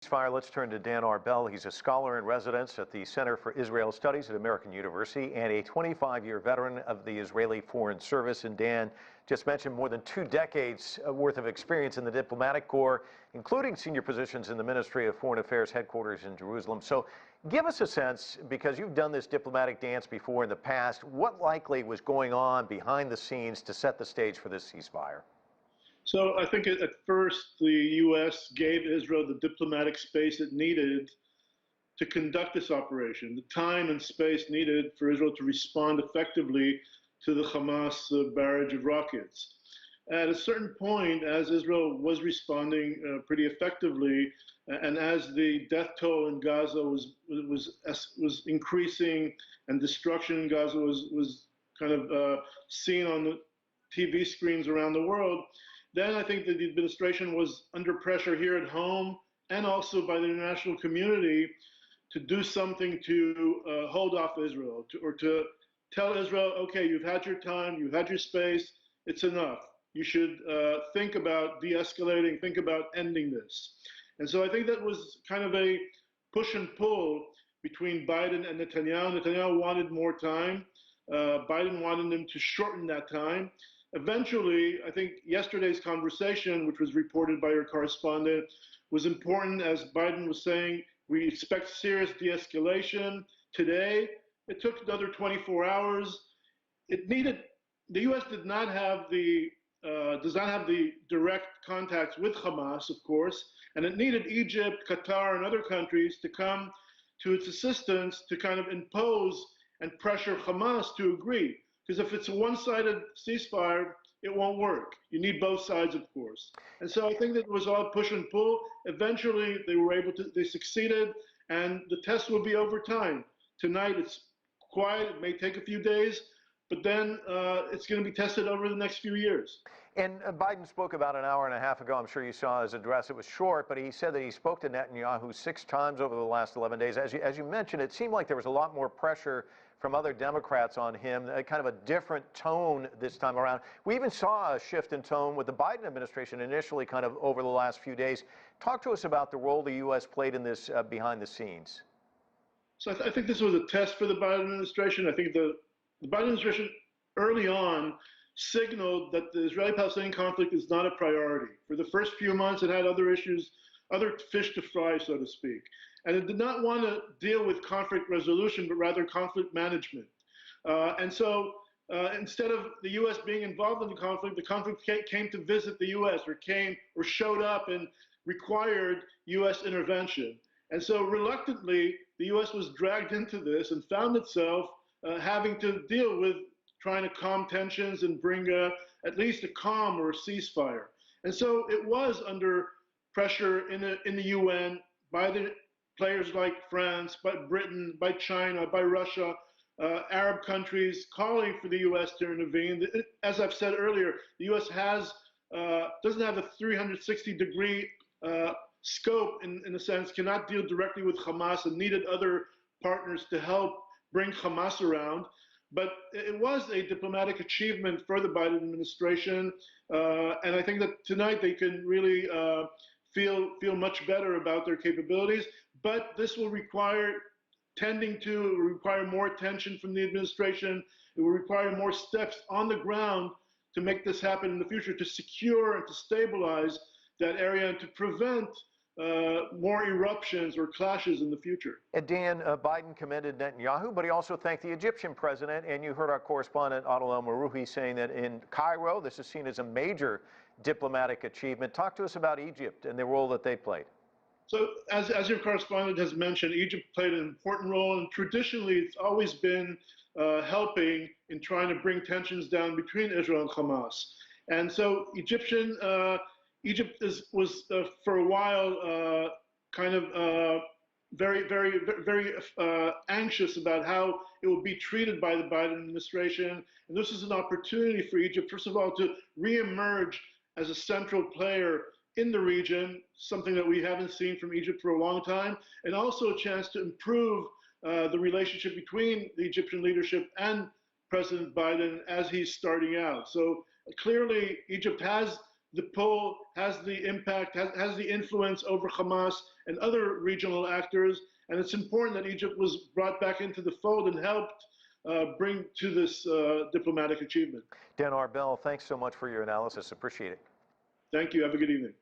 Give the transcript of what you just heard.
Ceasefire. Let's turn to Dan Arbell. He's a scholar in residence at the Center for Israel Studies at American University and a 25-year veteran of the Israeli Foreign Service. And Dan just mentioned more than 2 decades worth of experience in the diplomatic corps, including senior positions in the Ministry of Foreign Affairs headquarters in Jerusalem. So give us a sense, because you've done this diplomatic dance before in the past, what likely was going on behind the scenes to set the stage for this ceasefire? So I think at first the U.S. gave Israel the diplomatic space it needed to conduct this operation, the time and space needed for Israel to respond effectively to the Hamas barrage of rockets. At a certain point, as Israel was responding pretty effectively, and as the death toll in Gaza was increasing and destruction in Gaza was kind of seen on the TV screens around the world, then I think that the administration was under pressure here at home and also by the international community to do something to hold off Israel, or to tell Israel, okay, you've had your time, you've had your space, it's enough. You should think about de-escalating, think about ending this. And so I think that was kind of a push and pull between Biden and Netanyahu. Netanyahu wanted more time. Biden wanted him to shorten that time. Eventually, I think yesterday's conversation, which was reported by your correspondent, was important. As Biden was saying, we expect serious de-escalation today. It took another 24 hours. The U.S. does not have the direct contacts with Hamas, of course, and it needed Egypt, Qatar, and other countries to come to its assistance to kind of impose and pressure Hamas to agree. Because if it's a one-sided ceasefire, it won't work. You need both sides, of course. And so I think that it was all push and pull. Eventually, they succeeded, and the test will be over time. Tonight, it's quiet. It may take a few days, but then it's going to be tested over the next few years. And Biden spoke about an hour and a half ago. I'm sure you saw his address. It was short, but he said that he spoke to Netanyahu 6 times over the last 11 days. As you mentioned, it seemed like there was a lot more pressure from other Democrats on him, kind of a different tone this time around. We even saw a shift in tone with the Biden administration initially kind of over the last few days. Talk to us about the role the U.S. played in this behind the scenes. So I think this was a test for the Biden administration. I think the Biden administration early on signaled that the Israeli-Palestinian conflict is not a priority. For the first few months, it had other issues, other fish to fry, so to speak. And it did not want to deal with conflict resolution, but rather conflict management. And so instead of the U.S. being involved in the conflict came to visit the U.S. or showed up and required U.S. intervention. And so reluctantly, the U.S. was dragged into this and found itself having to deal with trying to calm tensions and bring at least a calm or a ceasefire. And so it was under pressure in the UN by the players like France, by Britain, by China, by Russia, Arab countries calling for the U.S. to intervene. As I've said earlier, the U.S. doesn't have a 360-degree scope in a sense, cannot deal directly with Hamas and needed other partners to help bring Hamas around. But it was a diplomatic achievement for the Biden administration, and I think that tonight they can really feel much better about their capabilities. But this will require more attention from the administration. It will require more steps on the ground to make this happen in the future, to secure and to stabilize that area and to prevent more eruptions or clashes in the future. And Dan, Biden commended Netanyahu, but he also thanked the Egyptian president. And you heard our correspondent, Adel El-Marouhi, saying that in Cairo, this is seen as a major diplomatic achievement. Talk to us about Egypt and the role that they played. So as your correspondent has mentioned, Egypt played an important role, and traditionally it's always been helping in trying to bring tensions down between Israel and Hamas. And so Egypt was for a while kind of very anxious about how it would be treated by the Biden administration. And this is an opportunity for Egypt, first of all, to reemerge as a central player in the region, something that we haven't seen from Egypt for a long time, and also a chance to improve the relationship between the Egyptian leadership and President Biden as he's starting out. So clearly, Egypt has the pull, has the impact, has the influence over Hamas, and other regional actors. And it's important that Egypt was brought back into the fold and helped bring to this diplomatic achievement. Dan Arbell, thanks so much for your analysis. Appreciate it. Thank you. Have a good evening.